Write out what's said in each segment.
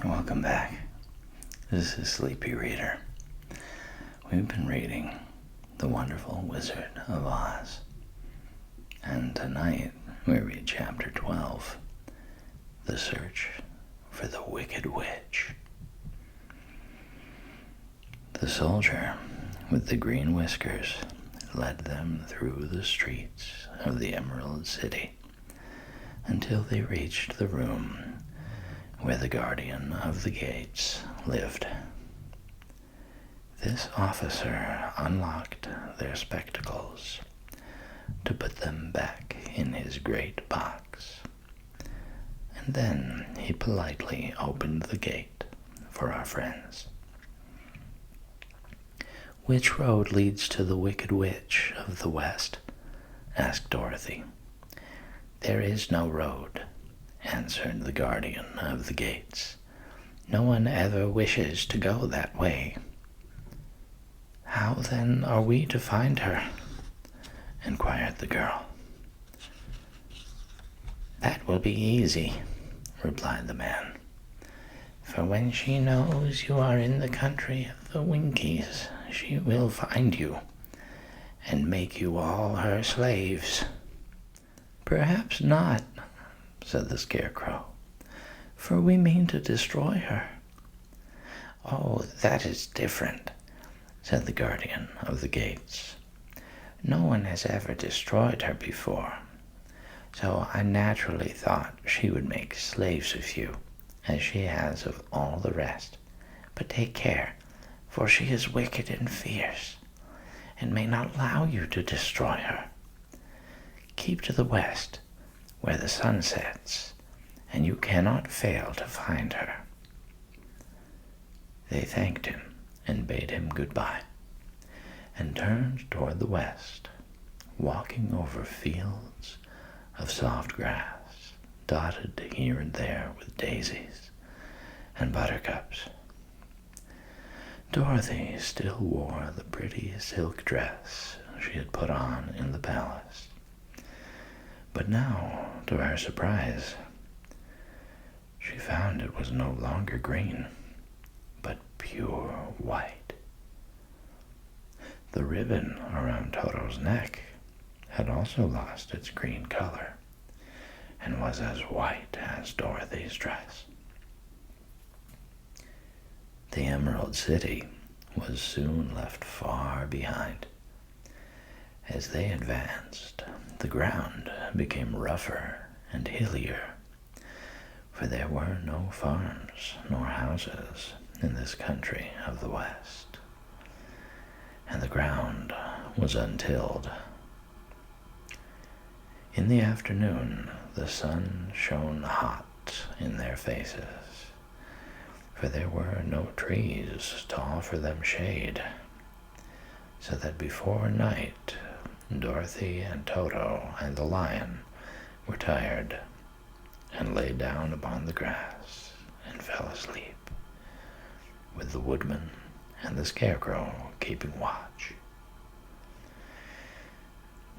Welcome back. This is Sleepy Reader. We've been reading The Wonderful Wizard of Oz. And tonight we read chapter 12, The Search for the Wicked Witch. The soldier with the green whiskers led them through the streets of the Emerald City until they reached the room where the guardian of the gates lived. This officer unlocked their spectacles to put them back in his great box, and then he politely opened the gate for our friends. "Which road leads to the Wicked Witch of the West?" asked Dorothy. "There is no road," answered the guardian of the gates. "No one ever wishes to go that way." "How then are we to find her?" inquired the girl. "That will be easy," replied the man. "For when she knows you are in the country of the Winkies, she will find you and make you all her slaves." "Perhaps not," said the Scarecrow, "for we mean to destroy her." "Oh, that is different," said the guardian of the gates. "No one has ever destroyed her before, so I naturally thought she would make slaves of you, as she has of all the rest. But take care, for she is wicked and fierce, and may not allow you to destroy her. Keep to the west, where the sun sets, and you cannot fail to find her." They thanked him and bade him goodbye, and turned toward the west, walking over fields of soft grass, dotted here and there with daisies and buttercups. Dorothy still wore the pretty silk dress she had put on in the palace, but now, to her surprise, she found it was no longer green, but pure white. The ribbon around Toto's neck had also lost its green color and was as white as Dorothy's dress. The Emerald City was soon left far behind. As they advanced, the ground became rougher and hillier, for there were no farms nor houses in this country of the West, and the ground was untilled. In the afternoon, the sun shone hot in their faces, for there were no trees to offer them shade, so that before night, Dorothy and Toto and the lion were tired and lay down upon the grass and fell asleep, with the woodman and the Scarecrow keeping watch.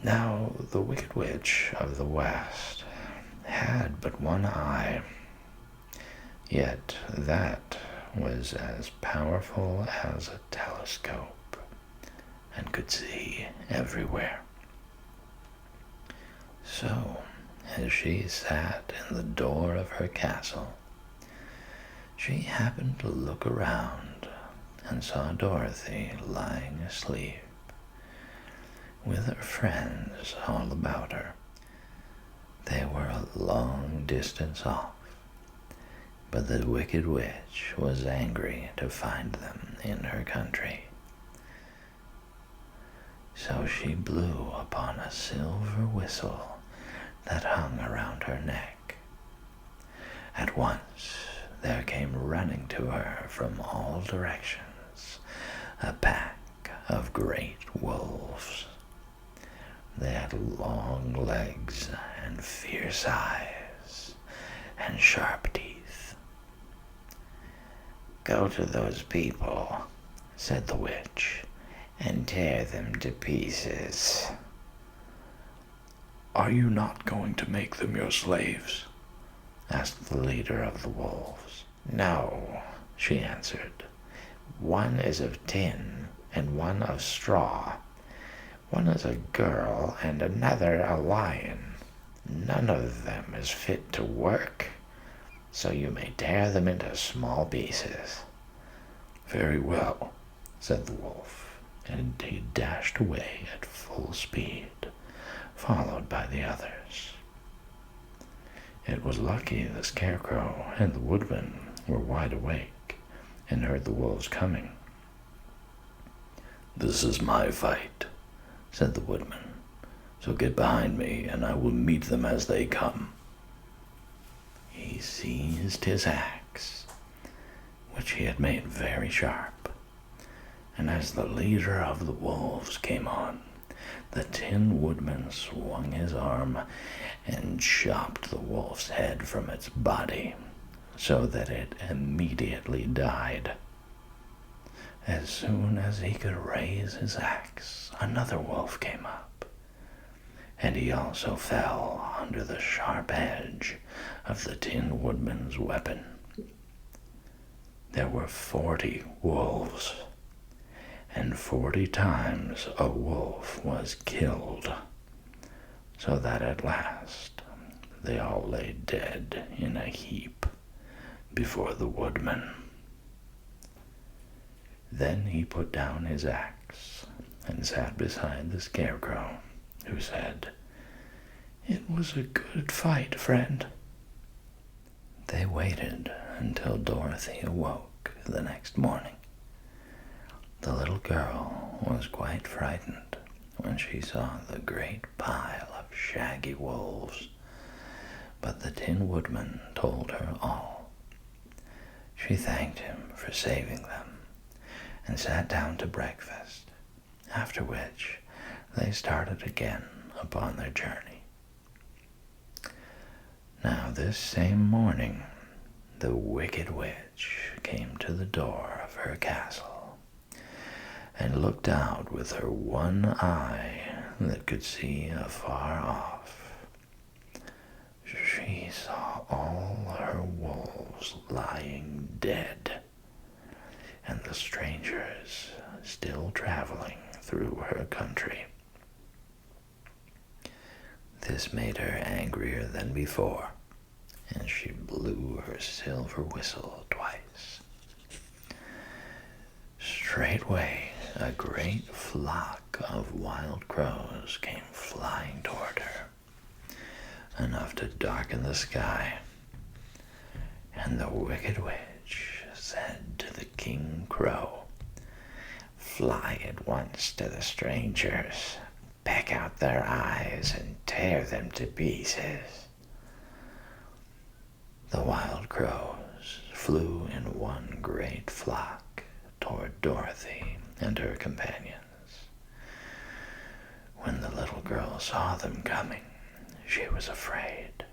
Now the Wicked Witch of the West had but one eye, yet that was as powerful as a telescope and could see everywhere. So, as she sat in the door of her castle, she happened to look around and saw Dorothy lying asleep, with her friends all about her. They were a long distance off, but the Wicked Witch was angry to find them in her country. So she blew upon a silver whistle that hung around her neck. At once there came running to her from all directions a pack of great wolves. They had long legs and fierce eyes and sharp teeth. "Go to those people," said the witch, "and tear them to pieces." "Are you not going to make them your slaves?" asked the leader of the wolves. No, she answered. One is of tin and one of straw. One is a girl and another a lion. None of them is fit to work, so you may tear them into small pieces. Very well, said the wolf, and he dashed away at full speed, followed by the others. It was lucky the scarecrow and the woodman were wide awake and heard the wolves coming. This is my fight, said the woodman, so get behind me and I will meet them as they come. He seized his axe, which he had made very sharp, and as the leader of the wolves came on, the Tin Woodman swung his arm and chopped the wolf's head from its body, so that it immediately died. As soon as he could raise his axe, another wolf came up, and he also fell under the sharp edge of the Tin Woodman's weapon. There were 40 wolves, and 40 times a wolf was killed, so that at last they all lay dead in a heap before the woodman. Then he put down his axe and sat beside the scarecrow, who said, "It was a good fight, friend." They waited until Dorothy awoke the next morning. The little girl was quite frightened when she saw the great pile of shaggy wolves, but the Tin Woodman told her all. She thanked him for saving them and sat down to breakfast, after which they started again upon their journey. Now this same morning, the Wicked Witch came to the door of her castle and looked out with her one eye that could see afar off. She saw all her wolves lying dead, and the strangers still traveling through her country. This made her angrier than before, and she blew her silver whistle twice. Straightway, a great flock of wild crows came flying toward her, enough to darken the sky. And the Wicked Witch said to the King Crow, "Fly at once to the strangers, peck out their eyes, and tear them to pieces." The wild crows flew in one great flock toward Dorothy and her companions. When the little girl saw them coming, she was afraid.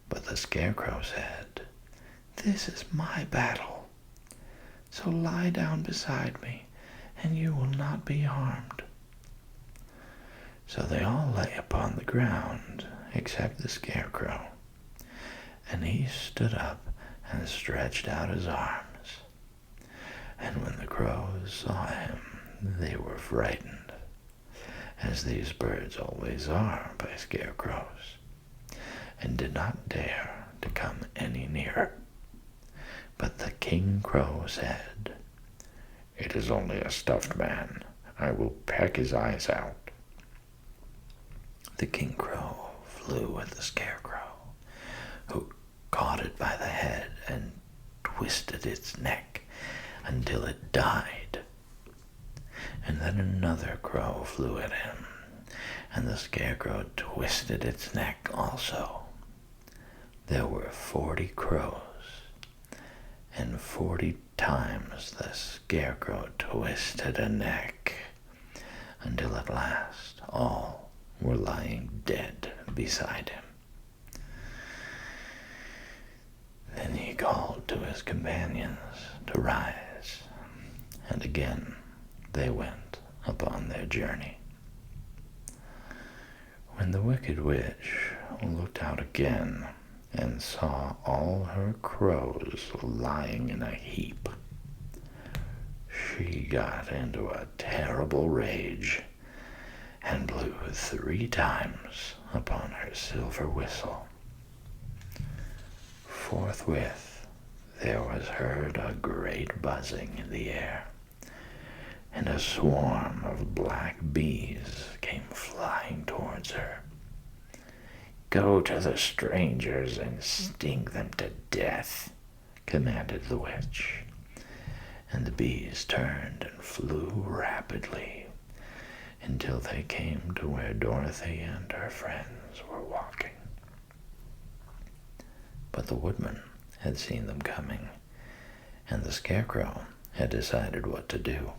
But the Scarecrow said, "This is my battle, so lie down beside me, and you will not be harmed." So they all lay upon the ground, except the Scarecrow, and he stood up and stretched out his arms. And when the crows saw him, they were frightened, as these birds always are by scarecrows, and did not dare to come any nearer. But the King Crow said, "It is only a stuffed man. I will peck his eyes out." The King Crow flew at the Scarecrow, who caught it by the head and twisted its neck until it died. And then another crow flew at him, and the Scarecrow twisted its neck also. There were 40 crows, and 40 times the Scarecrow twisted a neck, until at last all were lying dead beside him. Then he called to his companions to rise, and again they went upon their journey. When the Wicked Witch looked out again and saw all her crows lying in a heap, she got into a terrible rage and blew 3 times upon her silver whistle. Forthwith there was heard a great buzzing in the air, and a swarm of black bees came flying towards her. "Go to the strangers and sting them to death," commanded the witch, and the bees turned and flew rapidly until they came to where Dorothy and her friends were walking. But the woodman had seen them coming, and the scarecrow had decided what to do.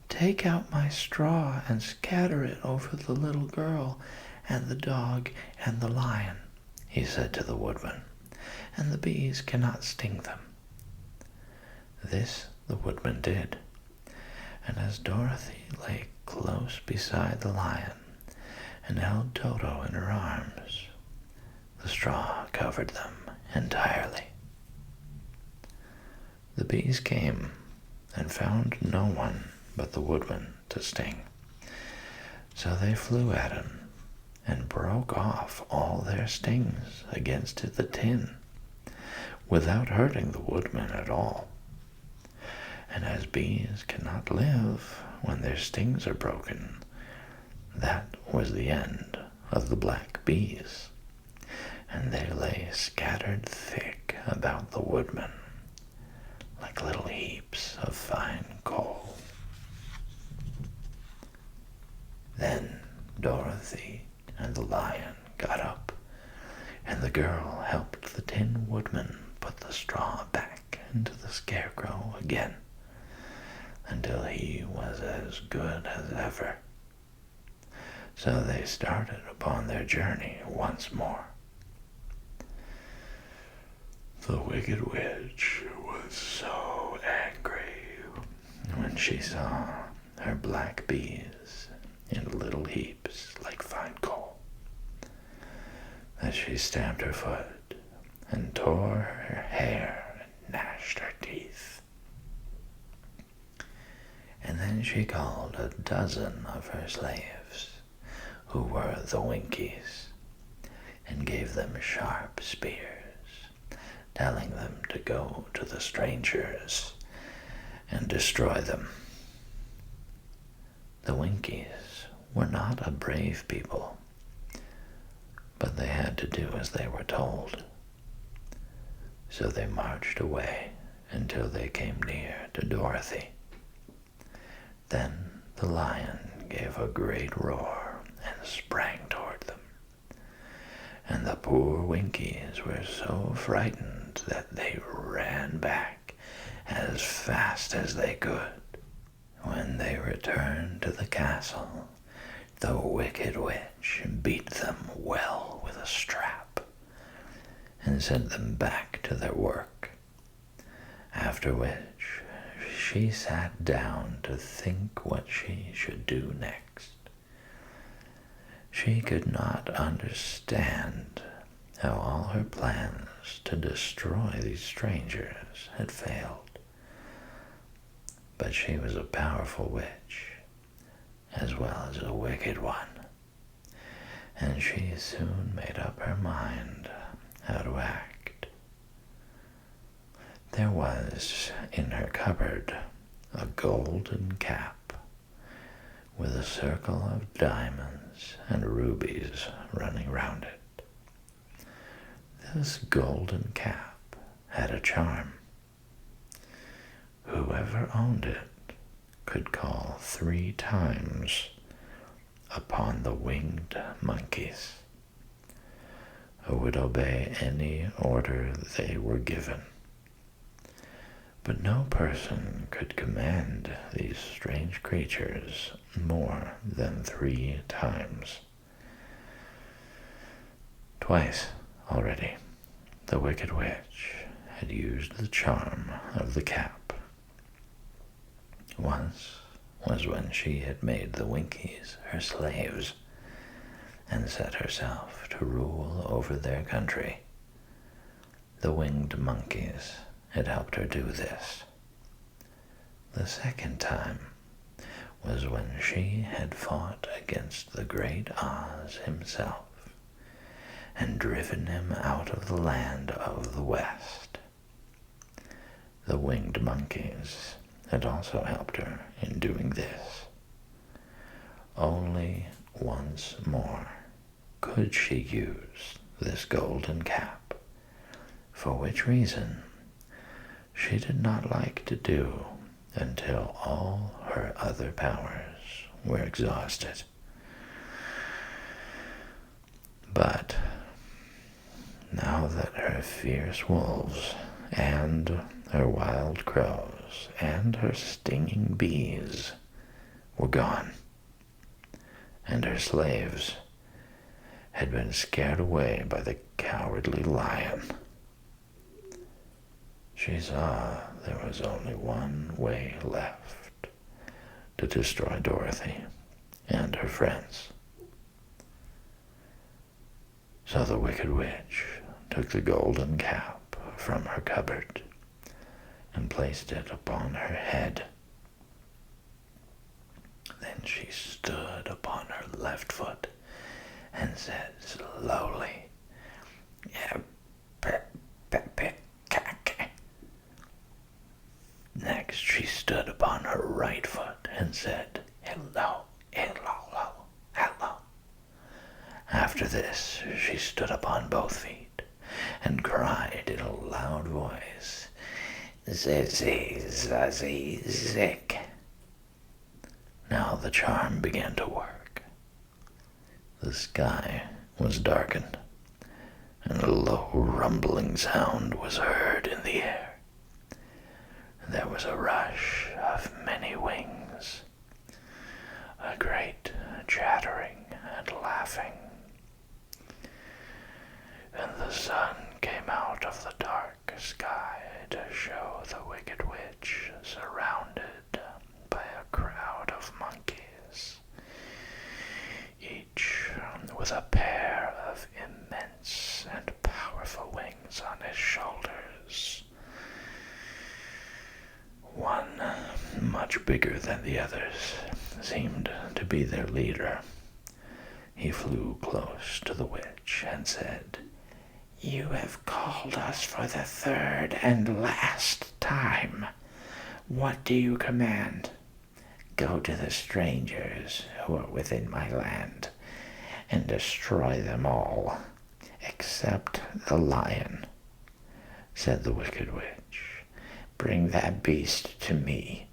"Take out my straw and scatter it over the little girl and the dog and the lion," he said to the woodman, "and the bees cannot sting them." This the woodman did, and as Dorothy lay close beside the lion and held Toto in her arms, the straw covered them entirely. The bees came and found no one but the woodman to sting, so they flew at him and broke off all their stings against the tin, without hurting the woodman at all. And as bees cannot live when their stings are broken, that was the end of the black bees, and they lay scattered thick about the woodman, like little heaps of fine coal. Then Dorothy and the lion got up, and the girl helped the Tin Woodman put the straw back into the scarecrow again, until he was as good as ever. So they started upon their journey once more. The Wicked Witch was so angry when she saw her black bees in little heaps like fine coal, that she stamped her foot and tore her hair and gnashed her teeth. And then she called a dozen of her slaves, who were the Winkies, and gave them sharp spears, telling them to go to the strangers and destroy them. The Winkies were not a brave people, but they had to do as they were told. So they marched away until they came near to Dorothy. Then the lion gave a great roar and sprang toward them, and the poor Winkies were so frightened that they ran back as fast as they could. When they returned to the castle, the Wicked Witch beat them well with a strap and sent them back to their work, after which she sat down to think what she should do next. She could not understand how all her plans to destroy these strangers had failed. But she was a powerful witch, as well as a wicked one, and she soon made up her mind how to act. There was in her cupboard a golden cap with a circle of diamonds and rubies running round it. This golden cap had a charm. Whoever owned it could call 3 times upon the winged monkeys, who would obey any order they were given. But no person could command these strange creatures more than 3 times. Twice already, the Wicked Witch had used the charm of the cap. Once was when she had made the Winkies her slaves, and set herself to rule over their country. The winged monkeys had helped her do this. The second time was when she had fought against the great Oz himself and driven him out of the land of the West. The winged monkeys had also helped her in doing this. Only once more could she use this golden cap, for which reason she did not like to do until all her other powers were exhausted. But now that her fierce wolves and her wild crows and her stinging bees were gone, and her slaves had been scared away by the cowardly lion, she saw there was only one way left to destroy Dorothy and her friends. So the Wicked Witch took the golden cap from her cupboard and placed it upon her head. Then she stood upon her left foot and said slowly, Next she stood upon her right foot and said, hello, hello, hello. After this she stood upon both feet and cried in a loud voice, Zizzy, zazzy, zick. Now the charm began to work. The sky was darkened, and a low rumbling sound was heard in the air. There was a rush of many wings, a great chattering and laughing. And the sun came out of the dark sky to show the Wicked Witch surrounded by a crowd of monkeys, each with a pair of immense and powerful wings on his shoulders. One, much bigger than the others, seemed to be their leader. He flew close to the witch and said, You have called us for the third and last time. What do you command? Go to the strangers who are within my land and destroy them all, except the lion, said the Wicked Witch. Bring that beast to me,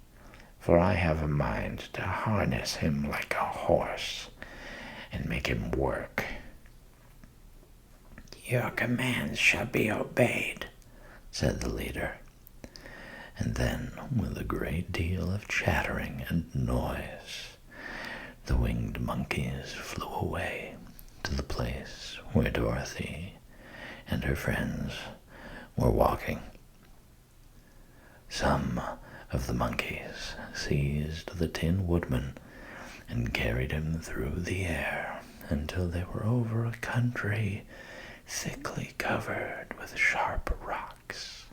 for I have a mind to harness him like a horse and make him work. Your commands shall be obeyed, said the leader. And then, with a great deal of chattering and noise, the winged monkeys flew away to the place where Dorothy and her friends were walking. Some of the monkeys seized the Tin Woodman and carried him through the air until they were over a country thickly covered with sharp rocks.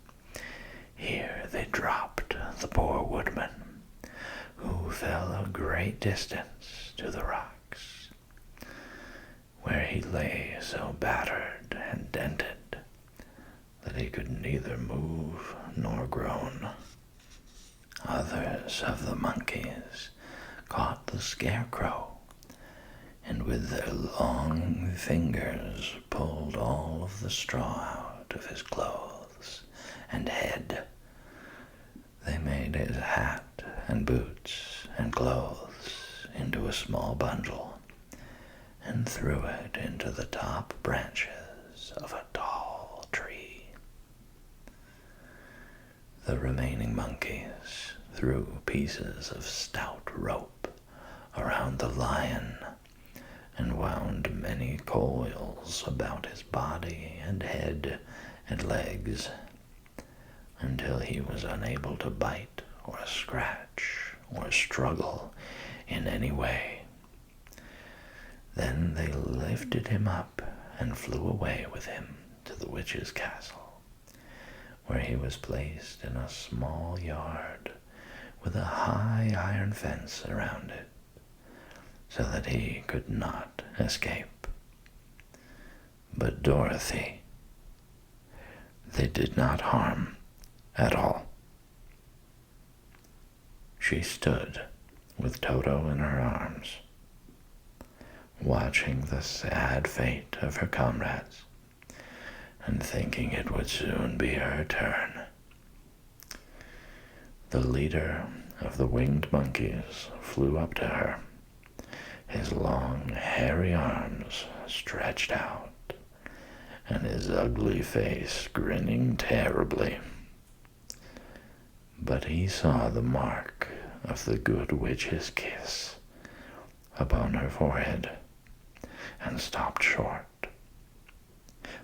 Here they dropped the poor woodman, who fell a great distance to the rocks, where he lay so battered and dented that he could neither move nor groan. Others of the monkeys caught the Scarecrow, and with their long fingers pulled all of the straw out of his clothes and head. They made his hat and boots and clothes into a small bundle and threw it into the top branches of a tall tree. The remaining monkeys threw pieces of stout rope around the lion and wound many coils about his body and head and legs until he was unable to bite or scratch or struggle in any way. Then they lifted him up and flew away with him to the witch's castle, where he was placed in a small yard with a high iron fence around it, so that he could not escape. But Dorothy, they did not harm at all. She stood with Toto in her arms, watching the sad fate of her comrades, and thinking it would soon be her turn. The leader of the winged monkeys flew up to her, his long, hairy arms stretched out, and his ugly face grinning terribly. But he saw the mark of the good witch's kiss upon her forehead, and stopped short,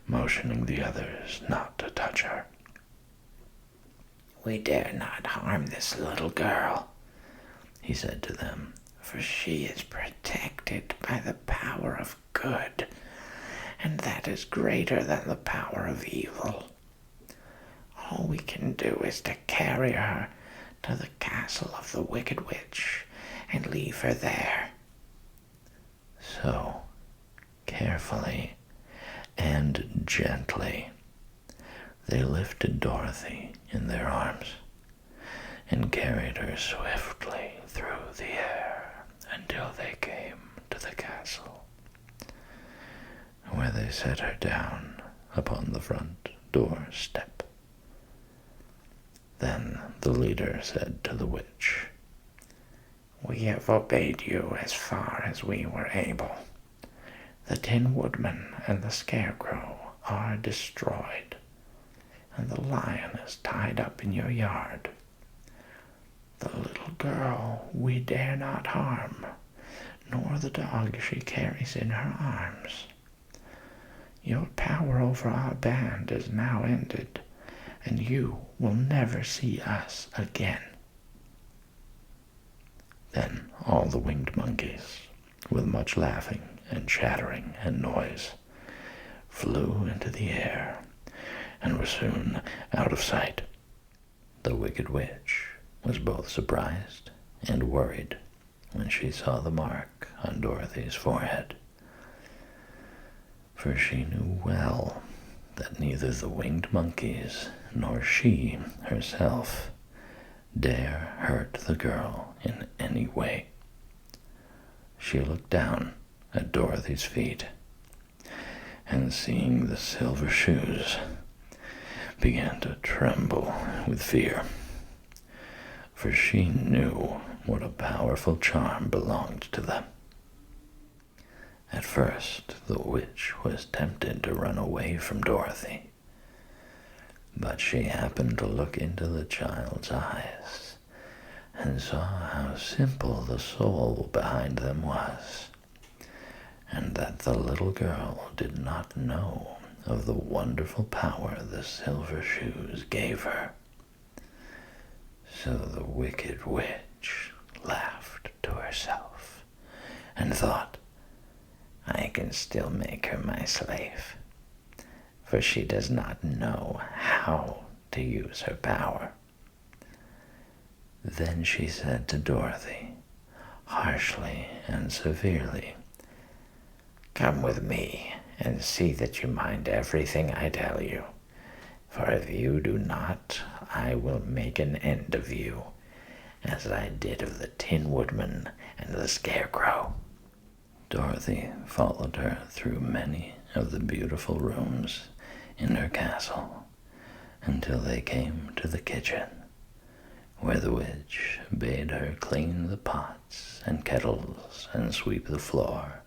motioning the others not to touch her. "We dare not harm this little girl," he said to them, "for she is protected by the power of good, and that is greater than the power of evil. All we can do is to carry her to the castle of the Wicked Witch and leave her there." So, carefully and gently, they lifted Dorothy in their arms and carried her swiftly through the air until they came to the castle, where they set her down upon the front doorstep. Then the leader said to the witch, "We have obeyed you as far as we were able. The Tin Woodman and the Scarecrow are destroyed, and the lion is tied up in your yard. The little girl we dare not harm, nor the dog she carries in her arms. Your power over our band is now ended, and you will never see us again." Then all the winged monkeys, with much laughing and chattering and noise, flew into the air and were soon out of sight. The Wicked Witch was both surprised and worried when she saw the mark on Dorothy's forehead, for she knew well that neither the winged monkeys nor she herself dare hurt the girl in any way. She looked down at Dorothy's feet, and seeing the silver shoes, began to tremble with fear, for she knew what a powerful charm belonged to them. At first, the witch was tempted to run away from Dorothy, but she happened to look into the child's eyes and saw how simple the soul behind them was, and that the little girl did not know of the wonderful power the silver shoes gave her. So the Wicked Witch laughed to herself and thought, "I can still make her my slave, for she does not know how to use her power." Then she said to Dorothy, harshly and severely, "Come with me and see that you mind everything I tell you, for if you do not, I will make an end of you, as I did of the Tin Woodman and the Scarecrow." Dorothy followed her through many of the beautiful rooms in her castle until they came to the kitchen, where the witch bade her clean the pots and kettles and sweep the floor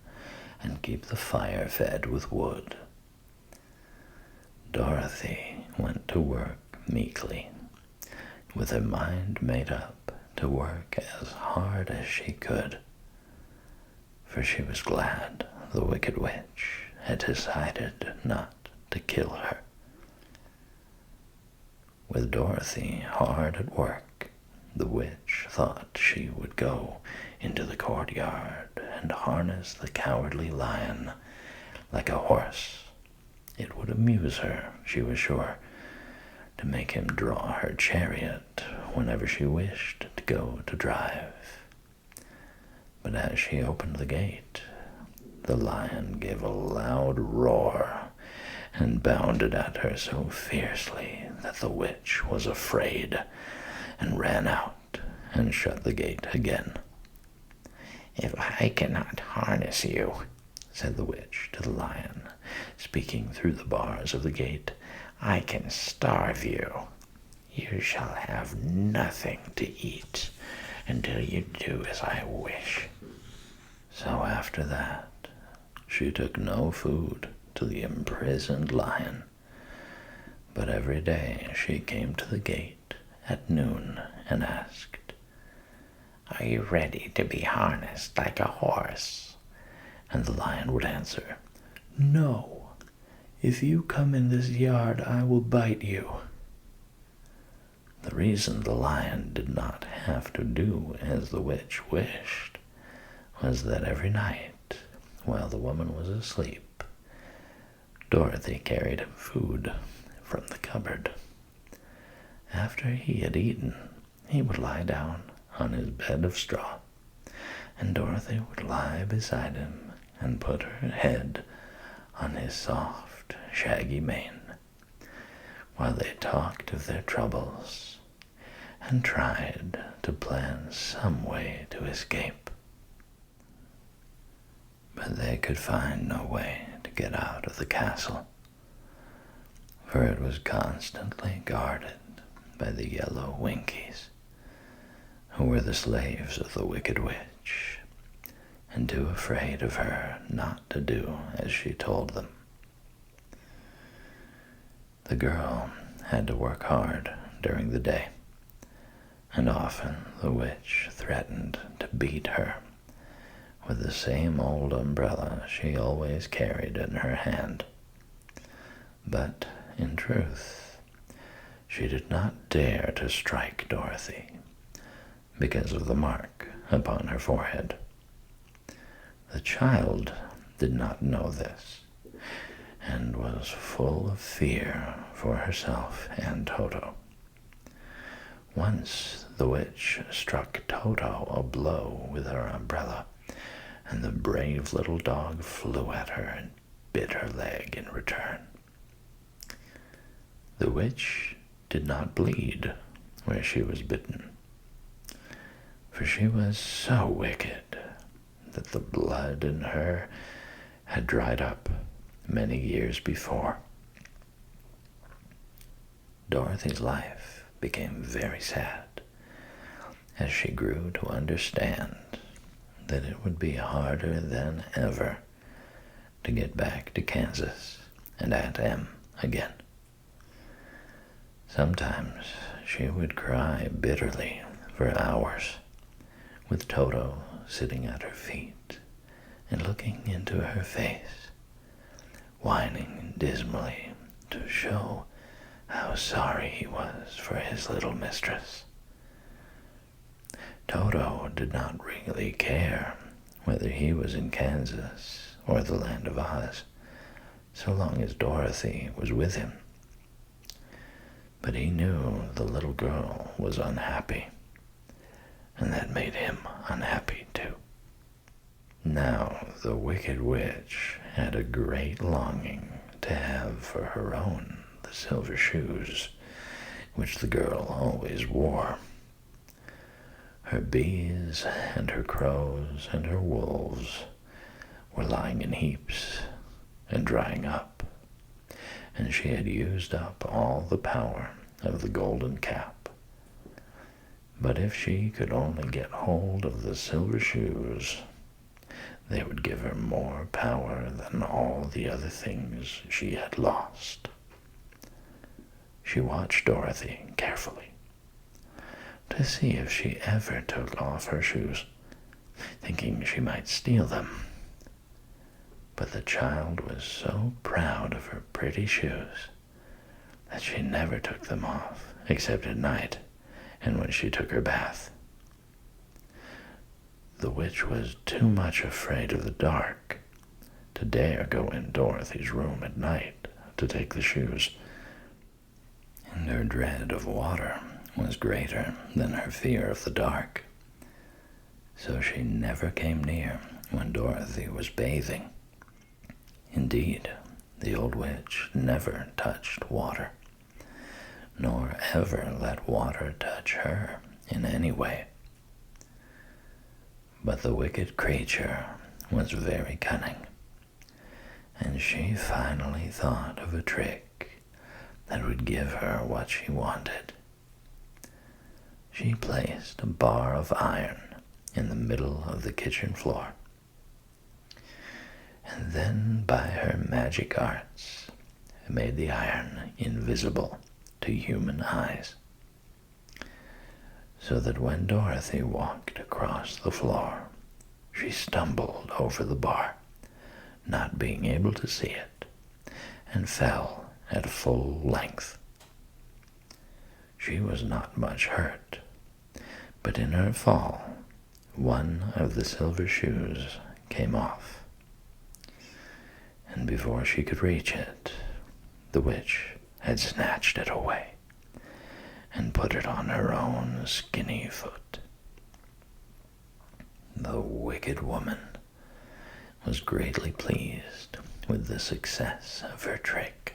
and keep the fire fed with wood. Dorothy went to work meekly, with her mind made up to work as hard as she could, for she was glad the Wicked Witch had decided not to kill her. With Dorothy hard at work, the witch thought she would go into the courtyard and harness the cowardly lion like a horse. It would amuse her, she was sure, to make him draw her chariot whenever she wished to go to drive. But as she opened the gate, the lion gave a loud roar and bounded at her so fiercely that the witch was afraid and ran out and shut the gate again. "If I cannot harness you," said the witch to the lion, speaking through the bars of the gate, "I can starve you. You shall have nothing to eat until you do as I wish." So after that, she took no food to the imprisoned lion, but every day she came to the gate at noon and asked, "Are you ready to be harnessed like a horse?" And the lion would answer, "No. If you come in this yard, I will bite you." The reason the lion did not have to do as the witch wished was that every night, while the woman was asleep, Dorothy carried him food from the cupboard. After he had eaten, he would lie down on his bed of straw, and Dorothy would lie beside him and put her head on his soft, shaggy mane, while they talked of their troubles and tried to plan some way to escape. But they could find no way to get out of the castle, for it was constantly guarded by the yellow Winkies, who were the slaves of the Wicked Witch, and too afraid of her not to do as she told them. The girl had to work hard during the day, and often the witch threatened to beat her with the same old umbrella she always carried in her hand. But, in truth, she did not dare to strike Dorothy because of the mark upon her forehead. The child did not know this, and was full of fear for herself and Toto. Once the witch struck Toto a blow with her umbrella, and the brave little dog flew at her and bit her leg in return. The witch did not bleed where she was bitten, for she was so wicked that the blood in her had dried up many years before. Dorothy's life became very sad as she grew to understand that it would be harder than ever to get back to Kansas and Aunt Em again. Sometimes she would cry bitterly for hours, with Toto sitting at her feet and looking into her face, whining dismally to show how sorry he was for his little mistress. Toto did not really care whether he was in Kansas or the Land of Oz, so long as Dorothy was with him. But he knew the little girl was unhappy, and that made him unhappy too. Now the Wicked Witch had a great longing to have for her own the silver shoes which the girl always wore. Her bees and her crows and her wolves were lying in heaps and drying up, and she had used up all the power of the golden cap. But if she could only get hold of the silver shoes, they would give her more power than all the other things she had lost. She watched Dorothy carefully to see if she ever took off her shoes, thinking she might steal them. But the child was so proud of her pretty shoes that she never took them off, except at night and when she took her bath. The witch was too much afraid of the dark to dare go in Dorothy's room at night to take the shoes, and her dread of water was greater than her fear of the dark, so she never came near when Dorothy was bathing. Indeed, the old witch never touched water, nor ever let water touch her in any way. But the wicked creature was very cunning, and she finally thought of a trick that would give her what she wanted. She placed a bar of iron in the middle of the kitchen floor, and then by her magic arts made the iron invisible to human eyes, so that when Dorothy walked across the floor, she stumbled over the bar, not being able to see it, and fell at full length. She was not much hurt, but in her fall, one of the silver shoes came off, and before she could reach it, the witch had snatched it away and put it on her own skinny foot. The wicked woman was greatly pleased with the success of her trick,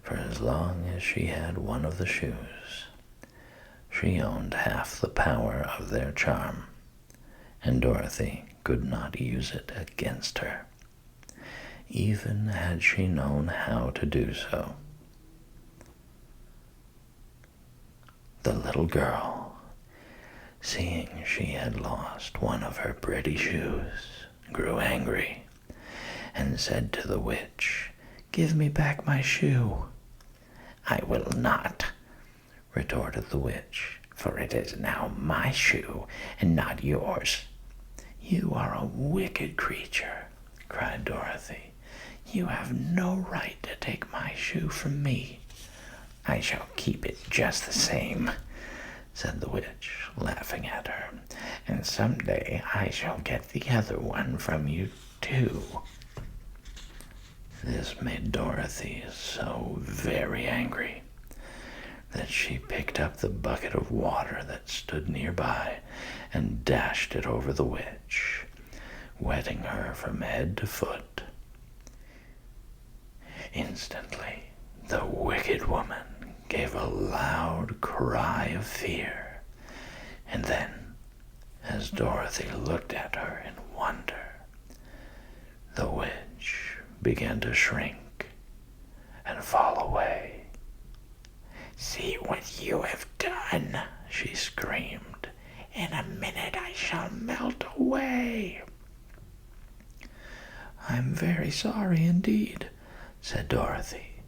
for as long as she had one of the shoes, she owned half the power of their charm, and Dorothy could not use it against her, even had she known how to do so. The little girl, seeing she had lost one of her pretty shoes, grew angry and said to the witch, "Give me back my shoe." "I will not," retorted the witch, "for it is now my shoe and not yours." "You are a wicked creature," cried Dorothy. "You have no right to take my shoe from me." "I shall keep it just the same," said the witch, laughing at her, "and someday I shall get the other one from you too." This made Dorothy so very angry that she picked up the bucket of water that stood nearby and dashed it over the witch, wetting her from head to foot. Instantly, the wicked woman gave a loud cry of fear, and then, as Dorothy looked at her in wonder, the witch began to shrink and fall away. "See what you have done," she screamed. "In a minute I shall melt away." "I'm very sorry indeed," said Dorothy,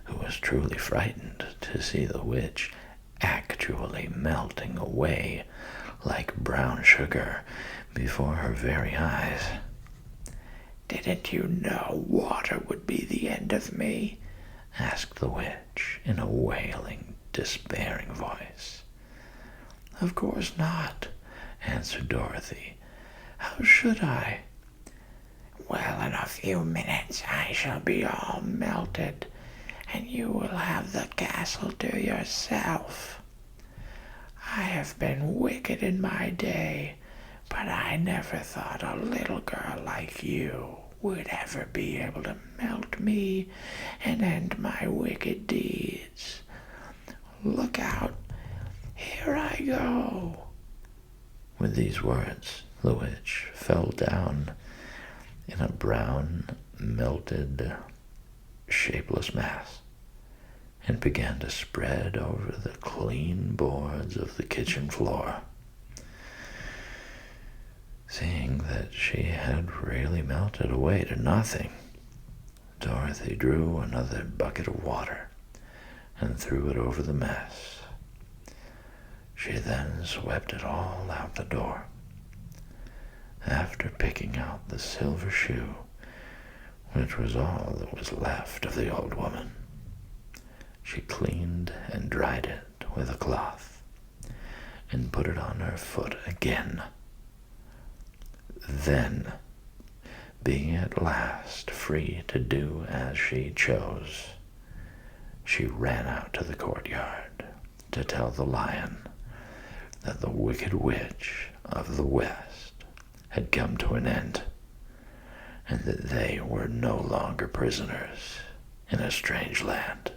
who was truly frightened to see the witch actually melting away like brown sugar before her very eyes. "Didn't you know water would be the end of me?" asked the witch in a wailing, despairing voice. "Of course not," answered Dorothy. "How should I?" "Well, in a few minutes I shall be all melted, and you will have the castle to yourself. I have been wicked in my day, but I never thought a little girl like you would ever be able to melt me and end my wicked deeds. Look out, here I go." With these words, the witch fell down in a brown, melted, shapeless mass, and began to spread over the clean boards of the kitchen floor. Seeing that she had really melted away to nothing, Dorothy drew another bucket of water and threw it over the mess. She then swept it all out the door. After picking out the silver shoe, which was all that was left of the old woman, she cleaned and dried it with a cloth and put it on her foot again, Then, being at last free to do as she chose, she ran out to the courtyard to tell the lion that the wicked witch of the west had come to an end, and that they were no longer prisoners in a strange land.